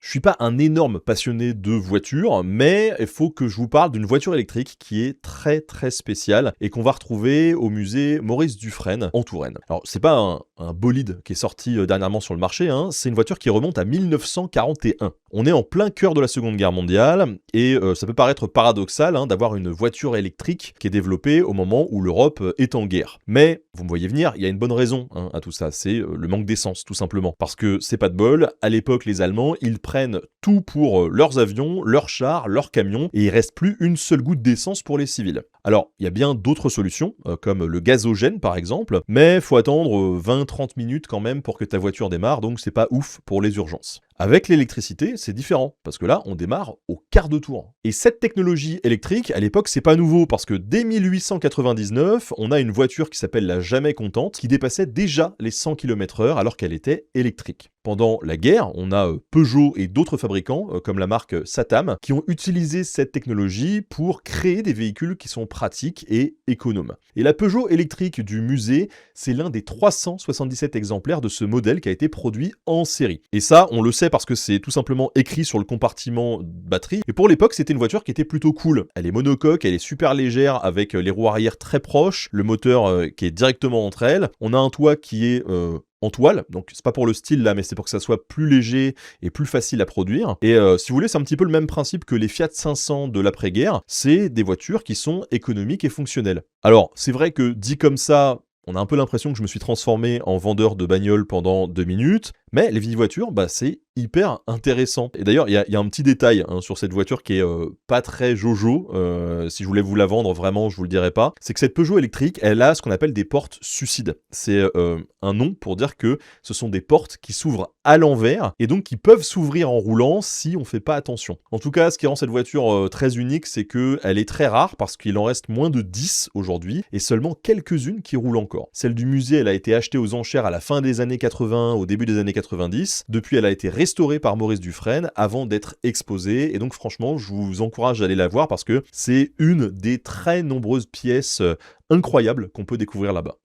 Je suis pas un énorme passionné de voitures, mais il faut que je vous parle d'une voiture électrique qui est très très spéciale et qu'on va retrouver au musée Maurice Dufresne en Touraine. Alors c'est pas un bolide qui est sorti dernièrement sur le marché, hein, c'est une voiture qui remonte à 1941. On est en plein cœur de la Seconde Guerre mondiale et ça peut paraître paradoxal hein, d'avoir une voiture électrique qui est développée au moment où l'Europe est en guerre. Mais vous me voyez venir, il y a une bonne raison hein, à tout ça, c'est le manque d'essence tout simplement. Parce que c'est pas de bol, à l'époque les Allemands, ils prennent tout pour leurs avions, leurs chars, leurs camions, et il reste plus une seule goutte d'essence pour les civils. Alors, il y a bien d'autres solutions, comme le gazogène par exemple, mais faut attendre 20-30 minutes quand même pour que ta voiture démarre, donc c'est pas ouf pour les urgences. Avec l'électricité, c'est différent, parce que là, on démarre au quart de tour. Et cette technologie électrique, à l'époque, c'est pas nouveau, parce que dès 1899, on a une voiture qui s'appelle la Jamais Contente, qui dépassait déjà les 100 km/h alors qu'elle était électrique. Pendant la guerre, on a Peugeot et d'autres fabricants, comme la marque Satam, qui ont utilisé cette technologie pour créer des véhicules qui sont pratiques et économes. Et la Peugeot électrique du musée, c'est l'un des 377 exemplaires de ce modèle qui a été produit en série. Et ça, on le sait parce que c'est tout simplement écrit sur le compartiment batterie. Et pour l'époque, c'était une voiture qui était plutôt cool. Elle est monocoque, elle est super légère avec les roues arrière très proches, le moteur qui est directement entre elles. On a un toit qui est en toile, donc c'est pas pour le style là, mais c'est pour que ça soit plus léger et plus facile à produire. Et si vous voulez, c'est un petit peu le même principe que les Fiat 500 de l'après-guerre, c'est des voitures qui sont économiques et fonctionnelles. Alors, c'est vrai que dit comme ça, on a un peu l'impression que je me suis transformé en vendeur de bagnole pendant 2 minutes, mais les vieilles voitures, c'est hyper intéressant. Et d'ailleurs, il y a un petit détail hein, sur cette voiture qui est pas très jojo. Si je voulais vous la vendre vraiment, je vous le dirais pas. C'est que cette Peugeot électrique, elle a ce qu'on appelle des portes suicides. C'est un nom pour dire que ce sont des portes qui s'ouvrent à l'envers et donc qui peuvent s'ouvrir en roulant si on fait pas attention. En tout cas, ce qui rend cette voiture très unique, c'est que elle est très rare parce qu'il en reste moins de 10 aujourd'hui et seulement quelques-unes qui roulent encore. Celle du musée, elle a été achetée aux enchères à la fin des années 80, au début des années 90. Depuis, elle a été restaurée par Maurice Dufresne avant d'être exposée. Et donc, franchement, je vous encourage à aller la voir parce que c'est une des très nombreuses pièces incroyables qu'on peut découvrir là-bas.